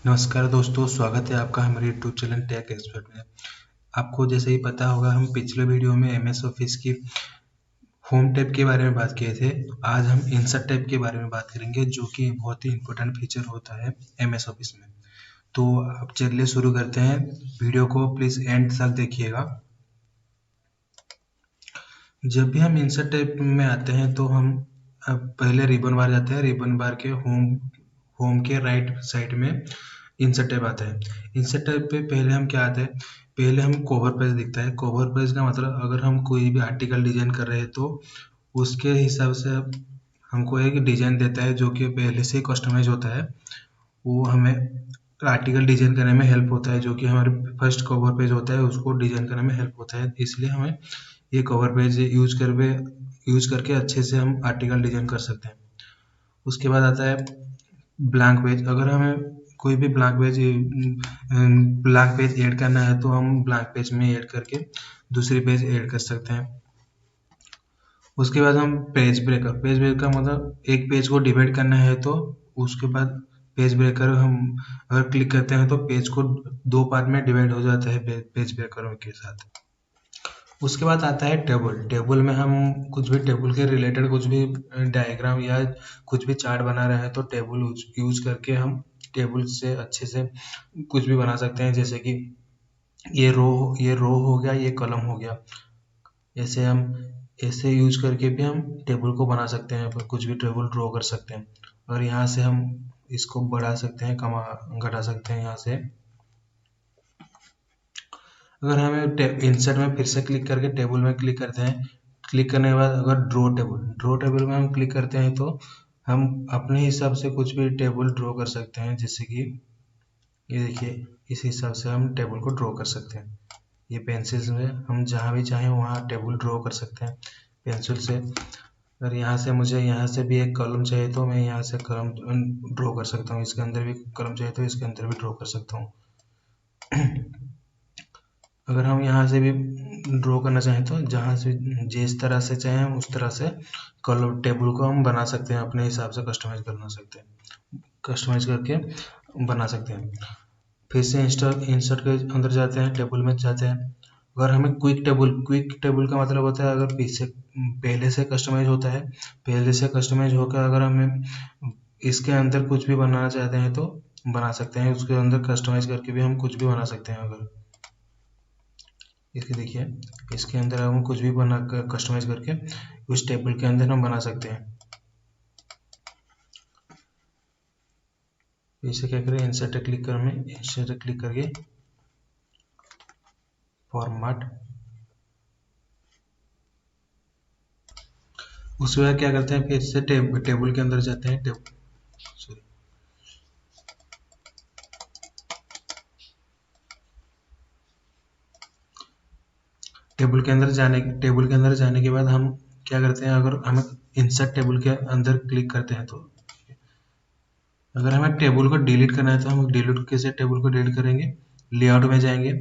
नमस्कार दोस्तों, स्वागत है आपका हमारे यूट्यूब चैनल टेक एक्सपर्ट में। आपको जैसे ही पता होगा, हम पिछले वीडियो में एमएस ऑफिस की होम टैब के बारे में बात किए थे। आज हम इंसर्ट टैब के बारे में बात करेंगे, जो कि बहुत ही इंपॉर्टेंट फीचर होता है एमएस ऑफिस में। तो अब चलिए शुरू करते हैं। वीडियो को प्लीज़ एंड तक देखिएगा। जब भी हम इंसर्ट टैब में आते हैं तो हम पहले रिबन बार जाते हैं। रिबन बार के होम के राइट साइड में इंसर्ट टैब आता है। इंसर्ट टैब पे पहले हम क्या आता है, पहले हम कवर पेज दिखता है। कवर पेज का मतलब अगर हम कोई भी आर्टिकल डिजाइन कर रहे हैं तो उसके हिसाब से हमको एक डिजाइन देता है, जो कि पहले से कस्टमाइज होता है। वो हमें आर्टिकल डिजाइन करने में हेल्प होता है, जो कि हमारे फर्स्ट कवर पेज होता है, उसको डिजाइन करने में हेल्प होता है। इसलिए हमें ये कवर पेज यूज करके अच्छे से हम आर्टिकल डिजाइन कर सकते हैं। उसके बाद आता है ब्लैंक पेज। अगर हमें कोई भी ब्लैंक पेज ऐड करना है तो हम ब्लैंक पेज में ऐड करके दूसरी पेज ऐड कर सकते हैं। उसके बाद हम पेज ब्रेकर मतलब एक पेज को डिवाइड करना है तो उसके बाद पेज ब्रेकर हम अगर क्लिक करते हैं तो पेज को दो पार्ट में डिवाइड हो जाता है पेज ब्रेकरों के साथ। उसके बाद आता है टेबल। टेबल में हम कुछ भी टेबल के रिलेटेड कुछ भी डायग्राम या कुछ भी चार्ट बना रहे हैं तो टेबल यूज करके हम टेबल से अच्छे से कुछ भी बना सकते हैं। जैसे कि ये रो हो गया, ये कॉलम हो गया। ऐसे हम ऐसे यूज करके भी हम टेबल को बना सकते हैं, कुछ भी टेबल ड्रॉ कर सकते हैं। और यहाँ से हम इसको बढ़ा सकते हैं, घटा सकते हैं यहाँ से। अगर हमें इंसर्ट में फिर से क्लिक करके टेबल में क्लिक करते हैं, क्लिक करने के बाद अगर ड्रॉ टेबल में हम क्लिक करते हैं तो हम अपने हिसाब से कुछ भी टेबल ड्रॉ कर सकते हैं। जैसे कि ये देखिए, इस हिसाब से हम टेबल को ड्रॉ कर सकते हैं। ये पेंसिल में हम जहाँ भी चाहें वहाँ टेबल ड्रॉ कर सकते हैं पेंसिल से। अगर यहाँ से मुझे यहाँ से भी एक कॉलम चाहिए तो मैं यहाँ से कॉलम ड्रॉ कर सकता हूँ। इसके अंदर भी कॉलम चाहिए तो इसके अंदर भी ड्रॉ कर सकता हूँ। अगर हम यहाँ से भी ड्रॉ करना चाहें तो जहाँ से जिस तरह से चाहें उस तरह से कलर टेबल को हम बना सकते हैं, अपने हिसाब से कस्टमाइज करके बना सकते हैं। फिर से इंसर्ट के अंदर जाते हैं, टेबल में जाते हैं। अगर हमें क्विक टेबल का मतलब होता है अगर पहले से कस्टमाइज होता है, पहले से कस्टमाइज होकर अगर हमें इसके अंदर कुछ भी बनाना चाहते हैं तो बना सकते हैं। उसके अंदर कस्टमाइज करके भी हम कुछ भी बना सकते हैं। अगर इसके देखिए, इसके अंदर हम कुछ भी बना कर कस्टमाइज करके उस टेबल के अंदर हम बना सकते हैं। इसे क्या करें, इंसर्ट क्लिक करके फॉर्मेट। उसके बाद क्या करते हैं, फिर से टेबल के अंदर जाते हैं। टेबल के अंदर जाने के बाद हम क्या करते हैं, अगर हमें इंसर्ट टेबल के अंदर क्लिक करते हैं तो अगर हमें टेबल को डिलीट करना है तो हम कैसे टेबल को डिलीट करेंगे, लेआउट में जाएंगे।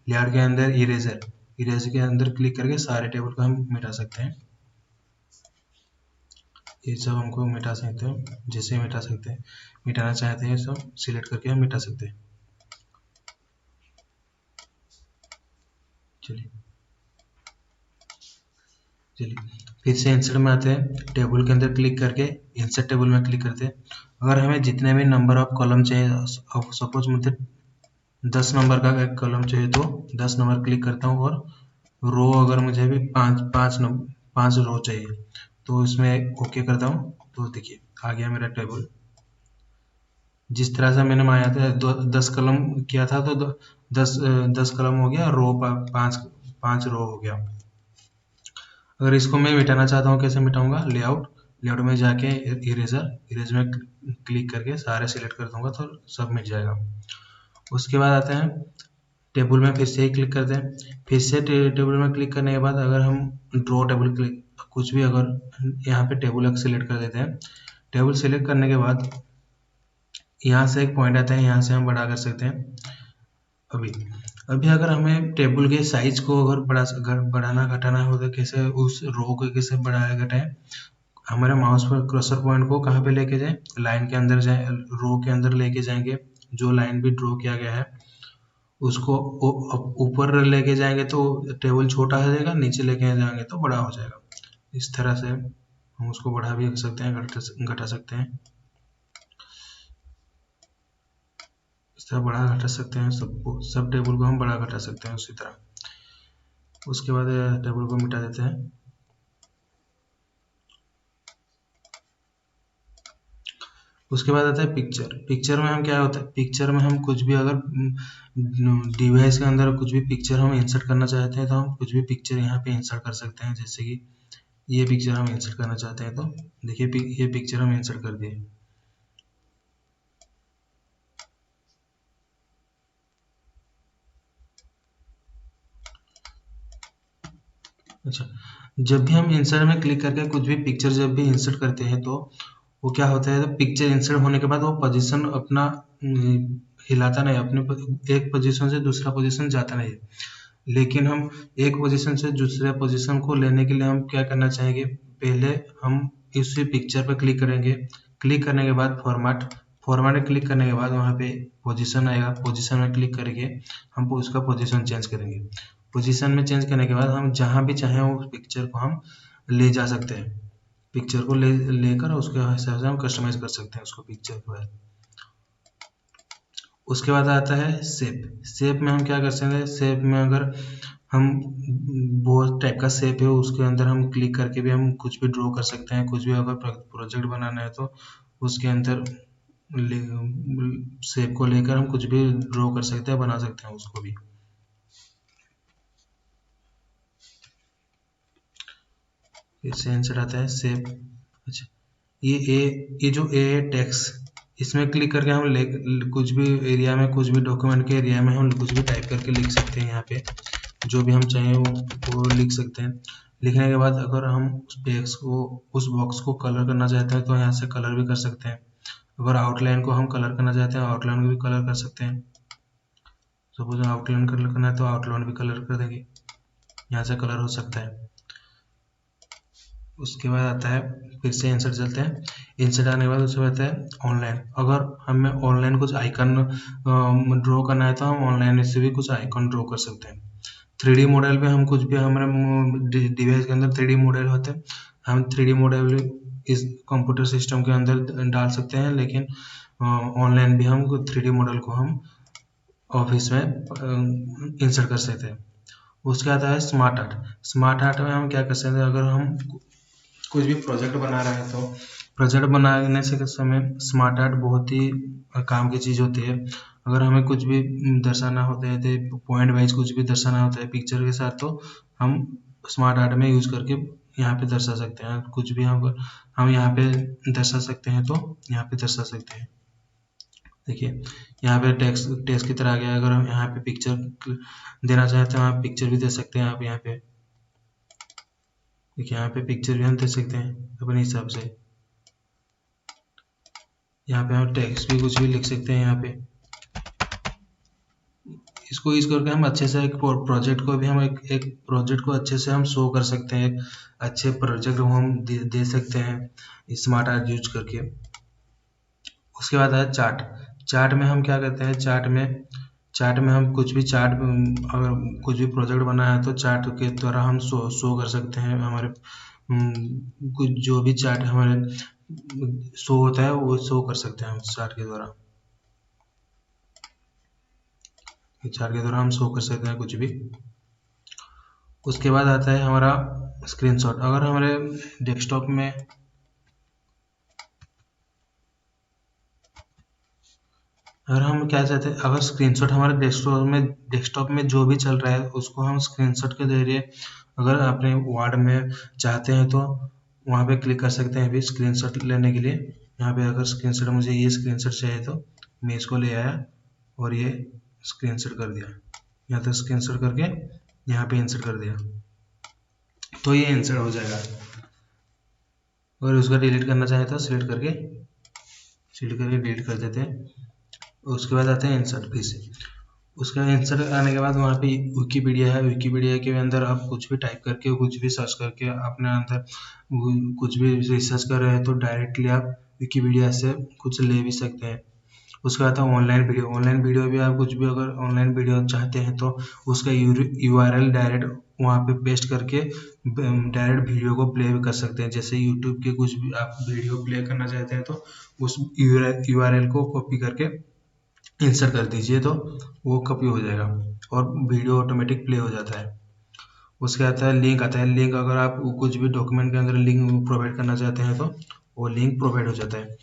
लेआउट के अंदर इरेजर के अंदर क्लिक करके सारे टेबल को हम मिटा सकते हैं। ये सब हमको मिटा सकते हैं, जैसे मिटा सकते हैं, मिटाना चाहते हैं सब सिलेक्ट करके हम मिटा सकते हैं। चलिए फिर से इंसर्ट में आते हैं, टेबल के अंदर क्लिक करके इंसर्ट टेबल में क्लिक करते हैं। अगर हमें जितने भी नंबर ऑफ कॉलम चाहिए, सपोज मुझे 10 नंबर का एक कॉलम चाहिए तो 10 नंबर क्लिक करता हूँ। और रो अगर मुझे भी पाँच रो चाहिए तो इसमें ओके करता हूँ। तो देखिए आ गया मेरा टेबल। जिस तरह से मैंने माया था 10 कलम किया था तो 10 कलम हो गया, पाँच रो हो गया। अगर इसको मैं मिटाना चाहता हूँ, कैसे मिटाऊंगा, लेआउट में जाके इरेज में क्लिक करके सारे सिलेक्ट कर दूंगा तो सब मिट जाएगा। उसके बाद आते हैं टेबल में, फिर से ही क्लिक करते हैं। फिर से टेबल में क्लिक करने के बाद अगर हम ड्रॉ टेबल क्लिक कुछ भी अगर यहाँ पे टेबल सिलेक्ट कर देते हैं। टेबल सिलेक्ट करने के बाद यहाँ से एक पॉइंट आता है, यहाँ से हम बड़ा कर सकते हैं। अभी अगर हमें टेबल के साइज को अगर बढ़ाना घटाना हो तो कैसे उस रो को कैसे बढ़ाया घटाए, हमारे माउस पर क्रसर पॉइंट को कहाँ पे लेके जाए, लाइन के अंदर जाए, रो के अंदर लेके जाएंगे जो लाइन भी ड्रॉ किया गया है उसको ऊपर लेके जाएंगे तो टेबल छोटा हो जाएगा, नीचे लेके जाएंगे तो बड़ा हो जाएगा। इस तरह से हम उसको बढ़ा भी सकते हैं, घटा सकते हैं, इस तरह बढ़ा घटा सकते हैं। सब टेबल को हम बढ़ा घटा सकते हैं उसी तरह। उसके बाद टेबल को मिटा देते हैं। उसके बाद आता है पिक्चर। पिक्चर में हम क्या होता है, पिक्चर में हम कुछ भी अगर डिवाइस के अंदर कुछ भी पिक्चर हम इंसर्ट करना चाहते हैं तो हम कुछ भी पिक्चर यहाँ पे इंसर्ट कर सकते हैं। जैसे कि ये पिक्चर हम इंसर्ट करना चाहते हैं तो देखिए ये पिक्चर हम इंसर्ट कर दिए। अच्छा, जब भी हम इंसर्ट में क्लिक करके कुछ भी पिक्चर जब भी इंसर्ट करते हैं तो वो क्या होता है, तो पिक्चर इंसर्ट होने के बाद वो पोजीशन अपना हिलाता नहीं, अपने एक पोजीशन से दूसरा पोजीशन जाता नहीं। लेकिन हम एक पोजीशन से दूसरे पोजीशन को लेने के लिए हम क्या करना चाहेंगे, पहले हम इसी पिक्चर पर क्लिक करेंगे। क्लिक करने के बाद फॉर्मेट में क्लिक करने के बाद वहाँ पे पोजीशन आएगा, पोजीशन में क्लिक करके हम उसका पोजीशन चेंज करेंगे। पोजीशन में चेंज करने के बाद हम जहाँ भी चाहें उस पिक्चर को हम ले जा सकते हैं। पिक्चर को लेकर उसके हिसाब से हम कस्टमाइज कर सकते हैं उसको पिक्चर को। उसके बाद आता है शेप। शेप में हम क्या कर सकते हैं, शेप में अगर हम बहुत टाइप का शेप है उसके अंदर हम क्लिक करके भी हम कुछ भी ड्रॉ कर सकते हैं। कुछ भी अगर प्रोजेक्ट बनाना है तो उसके अंदर शेप को लेकर हम कुछ भी ड्रॉ कर सकते हैं, बना सकते हैं उसको भी। इससे आंसर आता है शेप। अच्छा, ये जो ए टेक्स्ट, इसमें क्लिक करके हम कुछ भी एरिया में, कुछ भी डॉक्यूमेंट के एरिया में हम कुछ भी टाइप करके लिख सकते हैं। यहाँ पे जो भी हम चाहें वो लिख सकते हैं। लिखने के बाद अगर हम उस टेक्स्ट को, उस बॉक्स को कलर करना चाहते हैं तो यहाँ से कलर भी कर सकते हैं। अगर आउटलाइन को हम कलर करना चाहते हैं आउटलाइन को भी कलर कर सकते हैं। सपोज आउटलाइन कलर करना है तो आउटलाइन भी कलर कर देंगे, यहाँ से कलर हो सकता है। उसके बाद आता है फिर से इंसर्ट चलते हैं। इंसर्ट आने के बाद उसके बाद आता है ऑनलाइन। अगर हमें ऑनलाइन कुछ आइकन ड्रॉ करना है तो हम ऑनलाइन से भी कुछ आइकन ड्रॉ कर सकते हैं। 3D मॉडल पे हम कुछ भी हमारे डिवाइस के अंदर 3D मॉडल होते हैं, हम 3D मॉडल इस कंप्यूटर सिस्टम के अंदर डाल सकते हैं। लेकिन ऑनलाइन भी हम 3D मॉडल को हम ऑफिस में इंसर्ट कर सकते हैं। उसके बाद है स्मार्ट आर्ट। स्मार्ट आर्ट में हम क्या कर सकते हैं, अगर हम कुछ भी प्रोजेक्ट बना रहे हैं तो प्रोजेक्ट बनाने से समय स्मार्ट आर्ट बहुत ही काम की चीज़ होती है। अगर हमें कुछ भी दर्शाना होता है तो पॉइंट वाइज कुछ भी दर्शाना होता है पिक्चर के साथ तो हम स्मार्ट आर्ट में यूज़ करके यहाँ पे दर्शा सकते हैं। कुछ भी हम यहाँ पे दर्शा सकते हैं तो यहाँ पे दर्शा सकते हैं। देखिए यहाँ पे टेक्स्ट की तरह आ गया। अगर हम यहाँ पे पिक्चर देना चाहते हैं आप पिक्चर भी दे सकते हैं। आप यहाँ पे देखिए, यहाँ पे पिक्चर भी हम दे सकते हैं अपने हिसाब से। यहाँ पे हम टेक्स्ट भी कुछ भी लिख सकते हैं। यहाँ पे इसको यूज करके हम अच्छे से एक प्रोजेक्ट को भी हम एक प्रोजेक्ट को अच्छे से हम शो कर सकते हैं। अच्छे प्रोजेक्ट को हम दे सकते हैं स्मार्ट आर्ट यूज करके। उसके बाद है चार्ट। चार्ट में हम क्या करते हैं, चार्ट में हम कुछ भी अगर कुछ भी प्रोजेक्ट बना है तो चार्ट के द्वारा हम शो कर सकते हैं। हमारे कुछ जो भी चार्ट हमारे शो होता है वो शो कर सकते हैं हम चार्ट के द्वारा। चार्ट के द्वारा हम शो कर सकते हैं कुछ भी। उसके बाद आता है हमारा स्क्रीनशॉट। अगर हमारे डेस्कटॉप में अगर हम क्या चाहते हैं, अगर स्क्रीनशॉट हमारे डेस्कटॉप में जो भी चल रहा है उसको हम स्क्रीनशॉट के जरिए अगर अपने वर्ड में चाहते हैं तो वहाँ पे क्लिक कर सकते हैं भी स्क्रीनशॉट लेने के लिए। यहाँ पे अगर स्क्रीनशॉट मुझे ये स्क्रीनशॉट चाहिए तो मैं इसको ले आया और ये स्क्रीनशॉट कर दिया। यहाँ तक स्क्रीनशॉट करके यहाँ पे इंसर्ट कर दिया तो ये इंसर्ट हो जाएगा। और उसका डिलीट करना चाहे तो सिलेक्ट करके डिलीट कर देते हैं। उसके बाद आते हैं इंसर्ट। फिर से उसका इंसर्ट आने के बाद वहाँ पे विकीपीडिया है। विकीपीडिया के अंदर आप कुछ भी टाइप करके कुछ भी सर्च करके अपने अंदर कुछ भी रिसर्च कर रहे हैं तो डायरेक्टली आप विकीपीडिया से कुछ ले भी सकते हैं। उसके बाद है ऑनलाइन वीडियो। ऑनलाइन वीडियो भी आप कुछ भी अगर ऑनलाइन वीडियो चाहते हैं तो उसका URL डायरेक्ट वहाँ पे पेस्ट करके डायरेक्ट वीडियो को प्ले कर सकते हैं। जैसे यूट्यूब के कुछ भी आप वीडियो प्ले करना चाहते हैं तो उस URL को कॉपी करके इंसर्ट कर दीजिए तो वो कॉपी हो जाएगा और वीडियो ऑटोमेटिक प्ले हो जाता है। उसके आता है लिंक आता है। लिंक अगर आप कुछ भी डॉक्यूमेंट के अंदर लिंक प्रोवाइड करना चाहते हैं तो वो लिंक प्रोवाइड हो जाता है।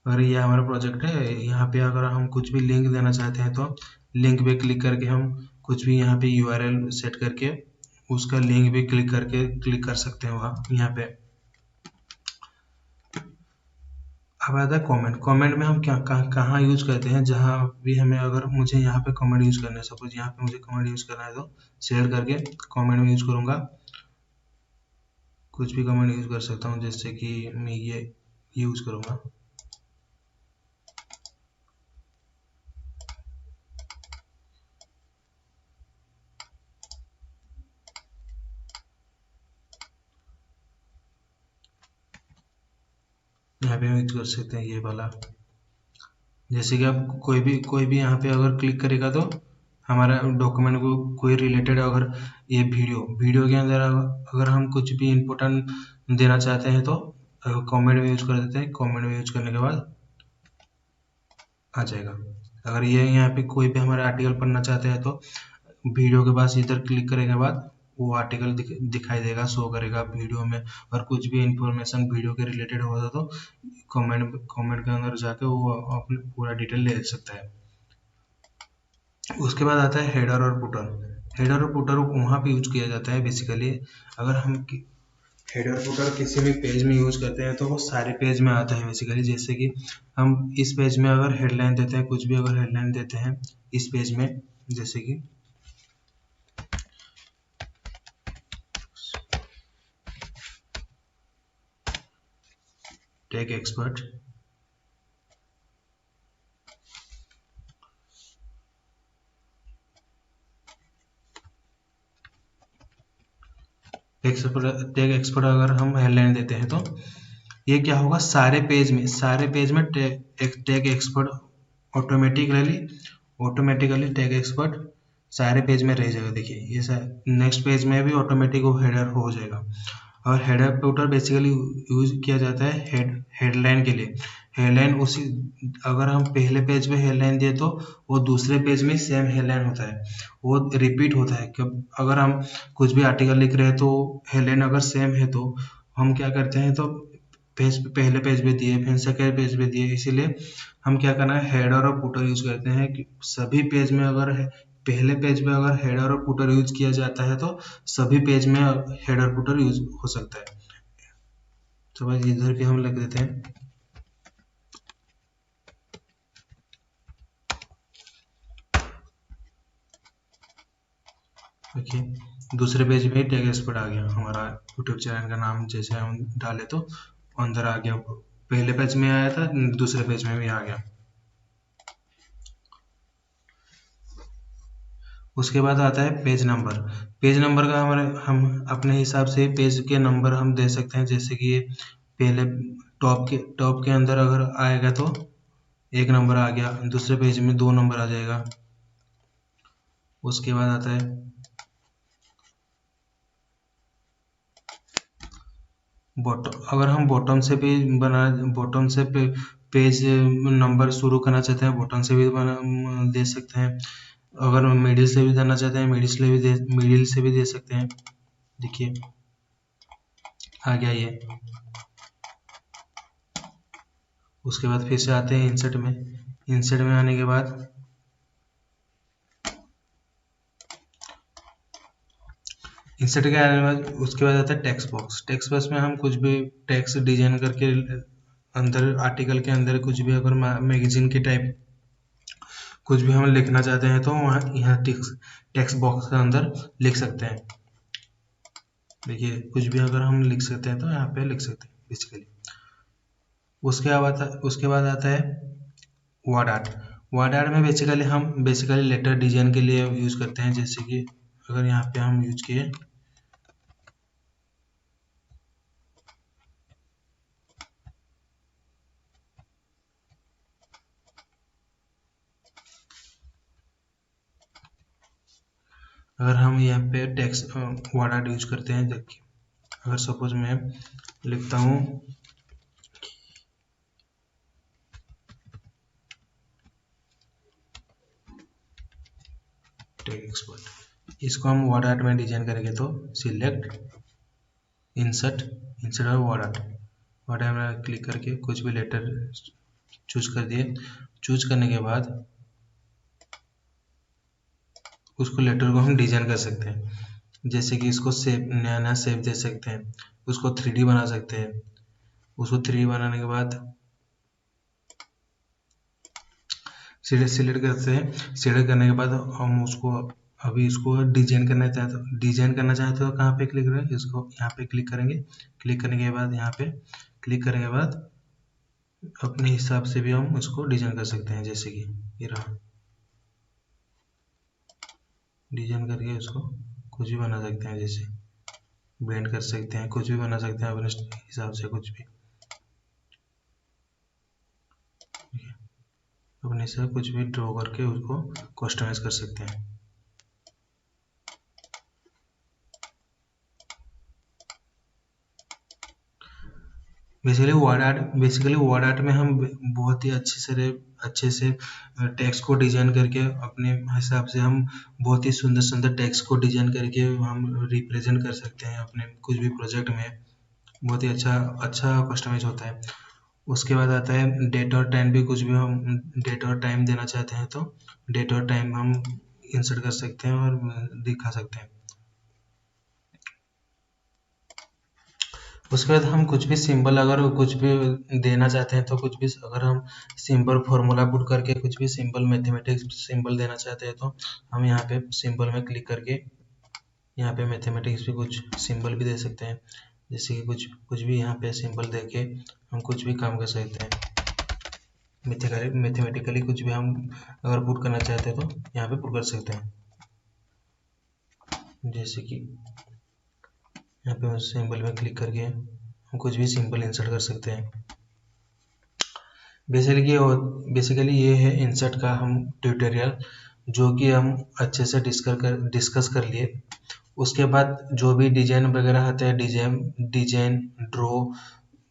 अगर ये हमारा प्रोजेक्ट है, यहाँ पे अगर हम कुछ भी लिंक देना चाहते हैं तो लिंक पे क्लिक करके हम कुछ भी यहाँ पे URL सेट करके उसका लिंक भी क्लिक कर सकते हैं वहाँ यहाँ पे। अब आता है कमेंट। कमेंट में हम क्या कहाँ यूज करते हैं, जहाँ भी हमें अगर मुझे यहाँ पे कमेंट यूज करना है, सपोज यहाँ पे मुझे कमेंट यूज करना है तो शेयर करके कमेंट में यूज करूँगा। कुछ भी कमेंट यूज कर सकता हूँ, जैसे कि मैं ये यूज करूँगा। यहाँ पे हम यूज कर सकते हैं ये वाला। जैसे कि आप कोई भी यहाँ पे अगर क्लिक करेगा तो हमारा डॉक्यूमेंट को कोई रिलेटेड, अगर ये वीडियो के अंदर अगर हम कुछ भी इम्पोर्टेंट देना चाहते हैं तो कमेंट में यूज कर देते हैं। कमेंट में यूज करने के बाद आ जाएगा। अगर ये यहाँ पे कोई भी हमारा आर्टिकल पढ़ना चाहते हैं तो वीडियो के पास इधर क्लिक करने के बाद वो आर्टिकल दिखाई देगा, शो करेगा वीडियो में। और कुछ भी इंफॉर्मेशन वीडियो के रिलेटेड होता तो कमेंट के अंदर जाके वो अपने पूरा डिटेल ले सकता है। उसके बाद आता है हेडर और फुटर। हेडर और फुटर वहाँ पे यूज किया जाता है बेसिकली। अगर हम हेडर फुटर किसी भी पेज में यूज करते हैं तो वो सारे पेज में आता है बेसिकली। जैसे कि हम इस पेज में अगर हेडलाइन देते हैं, कुछ भी अगर हेडलाइन देते हैं इस पेज में, जैसे कि टेक एक्सपर्ट, टेक एक्सपर्ट अगर हम हेडलाइन देते हैं तो ये क्या होगा, सारे पेज में tech expert automatically tech expert सारे पेज में रह जाएगा। देखिए ये नेक्स्ट पेज में भी ऑटोमेटिक वो हेडर हो जाएगा। और हेडर फुटर बेसिकली यूज किया जाता है हेडलाइन के लिए। हेडलाइन उसी, अगर हम पहले पेज पे हेडलाइन दिए तो वो दूसरे पेज में सेम हेडलाइन होता है, वो रिपीट होता है। अगर हम कुछ भी आर्टिकल लिख रहे हैं तो हेडलाइन अगर सेम है तो हम क्या करते हैं, तो पहले पेज पे दिए फिर सेकेंड पेज पे दिए, इसीलिए हम क्या करना है, हेडर और फुटर यूज करते हैं कि सभी पेज में अगर पहले पेज पे अगर हेडर और फुटर यूज किया जाता है तो सभी पेज में हेडर फुटर यूज हो सकता है। तो बस इधर भी हम लिख देते हैं देखिए दूसरे पेज में टैग एक्सपर्ट आ गया। हमारा यूट्यूब चैनल का नाम जैसे हम डाले तो अंदर आ गया, पहले पेज में आया था दूसरे पेज में भी आ गया। उसके बाद आता है पेज नंबर। पेज नंबर का हम अपने हिसाब से पेज के नंबर हम दे सकते हैं। जैसे कि ये पहले टॉप के अंदर अगर आएगा तो 1 नंबर आ गया, दूसरे पेज में 2 नंबर आ जाएगा। उसके बाद आता है बॉटम। अगर हम बॉटम से भी बॉटम से पेज नंबर शुरू करना चाहते हैं, बॉटम से भी दे सकते हैं। अगर मिडिल से भी देना चाहते हैं, मिडिल से भी दे सकते हैं। देखिए आ गया ये। उसके बाद फिर से आते हैं इंसर्ट में। इंसर्ट में आने के बाद इंसर्ट के आने के बाद उसके बाद आता है टेक्स्ट बॉक्स। टेक्स्ट बॉक्स में हम कुछ भी टेक्स्ट डिजाइन करके अंदर आर्टिकल के अंदर कुछ भी अगर मैगजीन के टाइप कुछ भी हम लिखना चाहते हैं तो वहाँ यहाँ टेक्स्ट बॉक्स के अंदर लिख सकते हैं। देखिए कुछ भी अगर हम लिख सकते हैं तो यहाँ पे लिख सकते हैं बेसिकली। उसके बाद आता है वर्ड आर्ट। वर्ड आर्ट में बेसिकली लेटर डिजाइन के लिए यूज करते हैं। जैसे कि अगर यहाँ पे हम यूज किए अगर हम यहाँ पे टेक्स्ट वर्ड आर्ट यूज करते हैं, देखिए अगर सपोज मैं लिखता हूँ टेक्स्ट एक्सपर्ट, इसको हम वर्ड आर्ट में डिजाइन करेंगे तो सिलेक्ट इंसर्ट और वर्ड आर्ट में क्लिक करके कुछ भी लेटर चूज कर दिए। चूज करने के बाद उसको लेटर को हम डिजाइन कर सकते हैं। जैसे कि इसको शेप, नया नया शेप दे सकते हैं, उसको 3D बना सकते हैं। उसको 3D बनाने के बाद सिलेक्ट करते हैं। सिलेक्ट करने के बाद हम उसको अभी इसको डिजाइन करना चाहते हो कहाँ पे क्लिक करें, इसको यहाँ पे क्लिक करेंगे। क्लिक करने के बाद यहाँ पे क्लिक करने के बाद अपने हिसाब से भी हम उसको डिजाइन कर सकते हैं। जैसे कि ये रहा, डिजाइन करके उसको कुछ भी बना सकते हैं, जैसे बेंड कर सकते हैं, कुछ भी बना सकते हैं अपने हिसाब से, कुछ भी अपने से कुछ भी ड्रॉ करके उसको कस्टमाइज कर सकते हैं। बेसिकली वर्ड आर्ट में हम बहुत ही अच्छे से टेक्स्ट को डिजाइन करके अपने हिसाब से हम बहुत ही सुंदर सुंदर टेक्स्ट को डिजाइन करके हम रिप्रेजेंट कर सकते हैं अपने कुछ भी प्रोजेक्ट में। बहुत ही अच्छा कस्टमाइज होता है। उसके बाद आता है डेट और टाइम भी, कुछ भी हम डेट और टाइम देना चाहते हैं तो डेट और टाइम हम इंसर्ट कर सकते हैं और दिखा सकते हैं। उसके बाद हम कुछ भी सिंबल अगर कुछ भी देना चाहते हैं तो कुछ भी अगर हम सिंबल फॉर्मूला पुट करके कुछ भी सिंबल मैथमेटिक्स सिंबल देना चाहते हैं तो हम यहाँ पे सिंबल में क्लिक करके यहाँ पे मैथमेटिक्स भी कुछ सिंबल भी दे सकते हैं। जैसे कि कुछ भी यहाँ पे सिंबल दे के हम कुछ भी काम कर सकते हैं। मैथमेटिकली कुछ भी हम अगर पुट करना चाहते हैं तो यहाँ पे पुट कर सकते हैं। जैसे कि यहाँ पे उस सिंबल में क्लिक करके हम कुछ भी सिंबल इंसर्ट कर सकते हैं। बेसिकली ये है इंसर्ट का हम ट्यूटोरियल, जो कि हम अच्छे से डिस्कस कर लिए। उसके बाद जो भी डिजाइन वगैरह आते हैं, डिजाइन ड्रॉ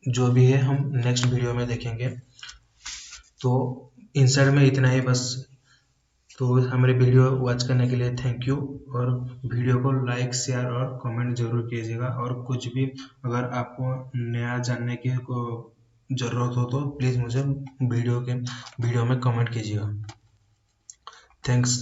जो भी है हम नेक्स्ट वीडियो में देखेंगे। तो इंसर्ट में इतना ही बस। तो हमारे वीडियो वॉच करने के लिए थैंक यू, और वीडियो को लाइक शेयर और कमेंट जरूर कीजिएगा। और कुछ भी अगर आपको नया जानने की को ज़रूरत हो तो प्लीज़ मुझे वीडियो में कमेंट कीजिएगा। थैंक्स।